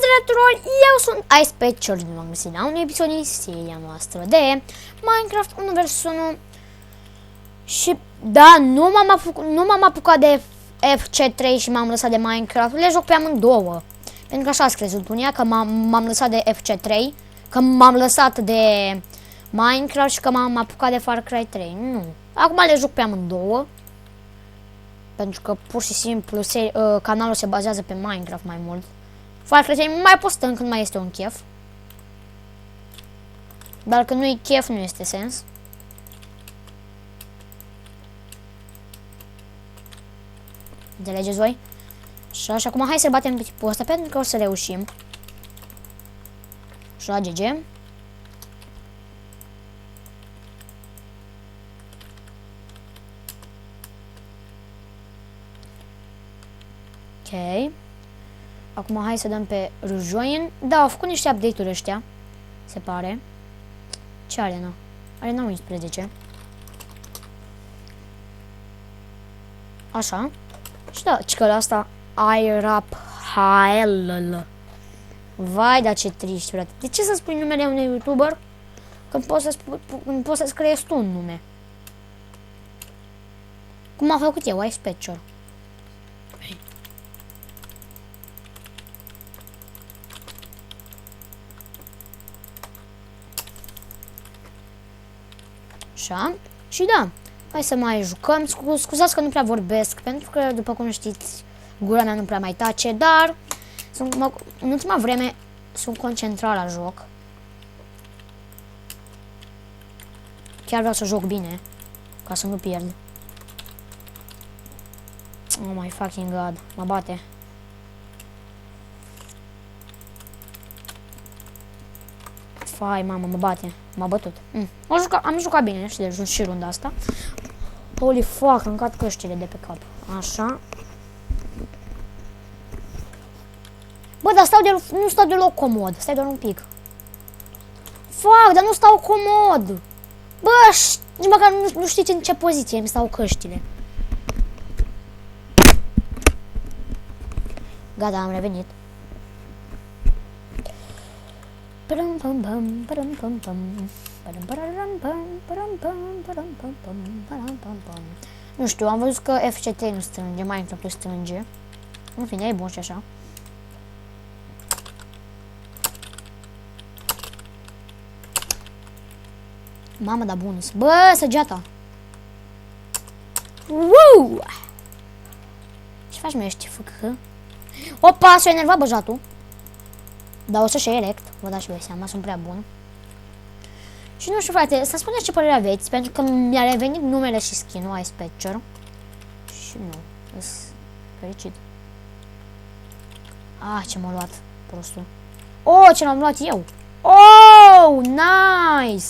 Salutare tuturor, eu sunt Ice Patcher și m-am găsit la un episod din seria noastră de Minecraft 1vs1. Și da, nu m-am apucat de FC3 și m-am lăsat de Minecraft, le joc pe amândouă. Pentru că așa ați crezut unii, că m-am lăsat de FC3, că m-am lăsat de Minecraft și că m-am apucat de Far Cry 3. Nu, acum le joc pe amândouă. Pentru că pur și simplu canalul se bazează pe Minecraft mai mult. Far Cry 3 mai postăm când mai este un chef. Dar când nu-i chef, nu este sens. Înțelegeți voi? Și acum hai să batem pe tipul ăsta pentru că o să reușim. Și la GG. Ok. Acum hai să dăm pe rejoin. Da, au făcut niște update-uri ăștia. Se pare. Ce arena? Arena 11. Așa. Și da, că la asta iRap HL. Vai, dar ce triști, frate. De ce să spui numele unui YouTuber când poți să scriești tu un nume? Cum am făcut eu, Ice Patcher. Așa. Și da, hai să mai jucăm. Scuzați că nu prea vorbesc, pentru că, după cum știți, gura mea nu prea mai tace, dar în ultima vreme sunt concentrat la joc. Chiar vreau să joc bine, ca să nu pierd. Oh my fucking god, mă bate. Fai, mamă, mă bate. M-a bătut. Am jucat bine și runda asta. Holy fuck, am căcat căștile de pe cap. Așa. Bă, dar nu stau deloc comod. Stai doar un pic. Fuck, dar nu stau comod. Bă, nici măcar nu știți în ce poziție îmi stau căștile. Gata, am revenit. Nu știu, am văzut că FC3 nu strânge, Minecraft nu strânge. În fine, e bun și așa. Mamă, da bonus. Bă, săgeata. Woo! Ce faci, mă, ești făcă? Opa, s-a enervat băjatul. Dar o să-și elect, vă dați și voi seama, sunt prea bun. Și nu știu, frate, să spuneți ce părere aveți, pentru că mi-a revenit numele și skin-ul Ice Patcher. Și nu, sunt fericit. Ah, ce m-a luat, prostul. Oh, ce l-am luat eu. Oh, nice!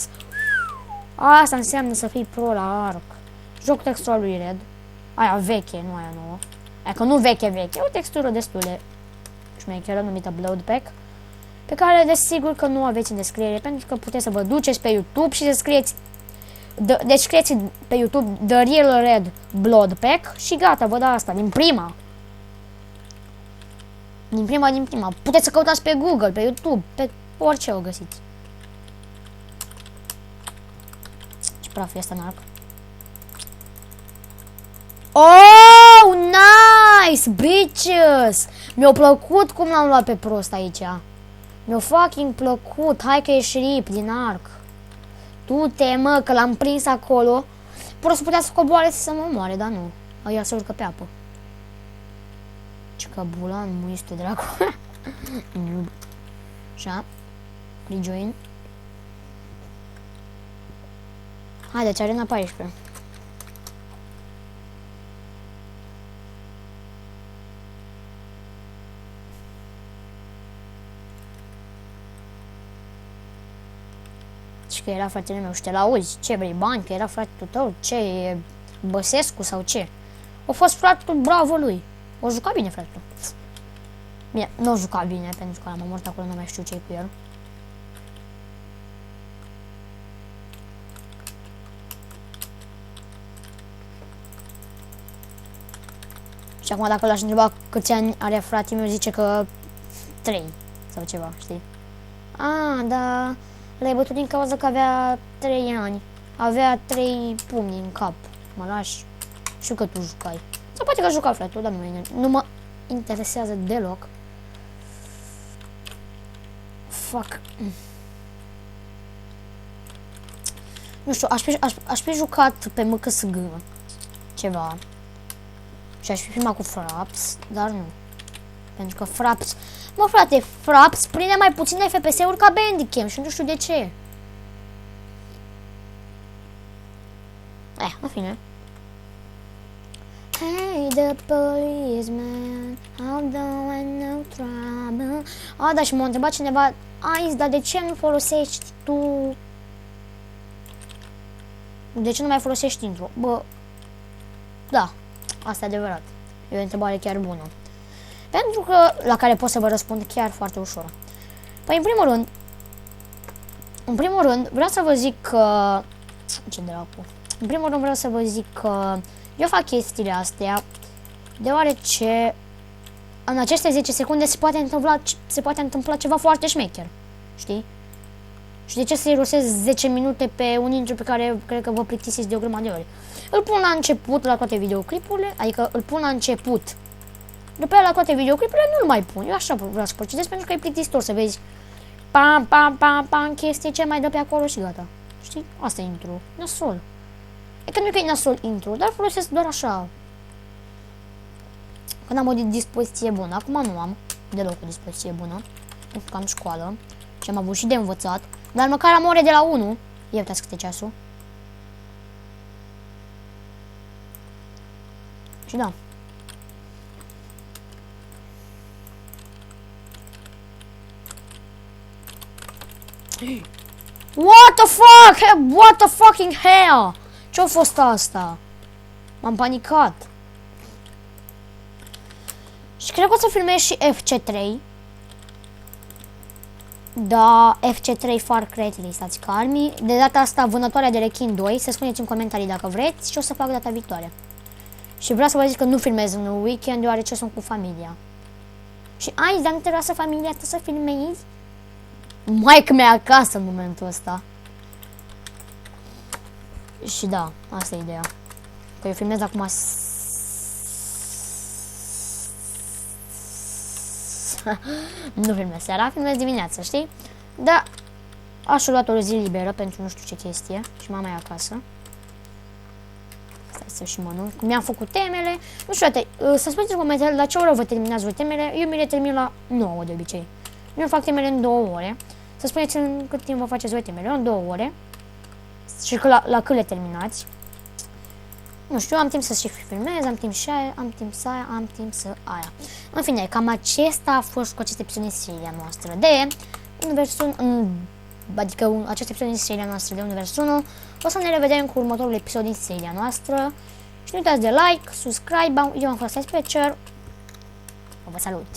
Asta înseamnă să fii pro la arc. Joc textura lui Red. Aia veche, nu aia nouă. Aia că nu veche, e o textură destul de șmecheră numită Blood Pack, pe care desigur că nu aveți în descriere, pentru că puteți să vă duceți pe YouTube și să scrieți, deci scrieți pe YouTube The Real Red Blood Pack și gata, vă da asta, din prima. Din prima. Puteți să căutați pe Google, pe YouTube, pe orice o găsiți. Ce praf e asta în arc? Oh, nice, bitches! Mi-a plăcut cum l-am luat pe prost aici. Mi-a fucking plăcut. Hai că ești rip din arc. Du-te, mă, că l-am prins acolo. Prost putea să coboare să mă omoare, dar nu. Aia se urcă pe apă. Ce că bulan, muiste, dracu. Așa. Rejoin. Haideți, arena 14. Că era fratele meu și te l-auzi, ce vrei bani, că era fratele tău, ce e Băsescu sau ce? A fost fratele, bravo lui, o jucat bine fratele. Bine, nu o jucat bine pentru că l-am omorât acolo, nu mai știu ce e cu el. Și acum dacă l-aș întreba câți ani are fratele meu, zice că 3 sau ceva, știi? Da, l-ai bătut din cauza că avea 3 ani. Avea 3 pumni în cap. Mă lași? Știu că tu jucai. Sau poate că juca flatul, dar nu mă interesează deloc. Fuck. Nu știu, aș fi jucat pe MKSG ceva. Și aș fi filmat cu Fraps, dar nu. Pentru că Fraps... Mă, frate, Fraps prinde mai puține FPS-uri ca Bandicam și nu știu de ce. În fine. Hey, the policeman, although I know trouble. Da, și m-a întrebat cineva, Ice, dar de ce nu folosești tu... De ce nu mai folosești intro? Bă, da, asta e adevărat. E o întrebare chiar bună. Pentru că, la care pot să vă răspund chiar foarte ușor. Păi, în primul rând, vreau să vă zic că... Ce dracu? În primul rând vreau să vă zic că eu fac chestiile astea deoarece în aceste 10 secunde se poate întâmpla ceva foarte șmecher. Știi? Și de ce să irosesc 10 minute pe un intro pe care cred că vă plictisiți de o grămadă de ori? Îl pun la început la toate videoclipurile, adică îl pun la început. După aia la toate videoclipurile nu-l mai pun. Eu așa vreau să procedez pentru că e plictisitor să vezi pam, pam, pam, pam, chestii ce mai dă pe acolo și gata. Știi? Asta e intro. Nasol. E că nu e că e nasol intro, dar folosesc doar așa. Când am o dispoziție bună. Acum nu am deloc o dispoziție bună. Pentru că am școală. Și am avut și de învățat. Dar măcar am ore de la 1. Ia uitați câte ceasul. Și da. What the fuck? What the fucking hell? Ce-a fost asta? M-am panicat. Și cred că o să filmez și FC3. Da, FC3 Far Cry 3, stați calmi. De data asta vânătoarea de rechin 2. Să spuneți în comentarii dacă vreți și o să fac data viitoare. Și vreau să vă zic că nu filmez în weekend deoarece sunt cu familia. Și ai, dar nu te lasă familia asta să filmezi? Maică mea acasă în momentul ăsta. Și da, asta e ideea. Că eu filmez acum nu filmez seara, filmez dimineața, știi? Da, aș lua o zi liberă pentru nu știu ce chestie și mama e acasă. Stai să și mănânc. Mi-am făcut temele. Nu știu, să spuneți în comentarii la ce oră vă terminați voi temele. Eu mi le termin la 9 de obicei. Eu fac temele în 2 ore. Să spuneți în cât timp vă faceți voi temele. În 2 ore. Și că la cât le terminați. Nu știu, am timp să și filmez, am timp și aia, am timp să aia, am timp să aia. În fine, cam acesta a fost cu acest episod din seria noastră de Universul, adică acest episod din seria noastră de Universul 1. O să ne revedem cu următorul episod din seria noastră. Și nu uitați de like, subscribe, eu am fost Ice Patcher. Vă salut!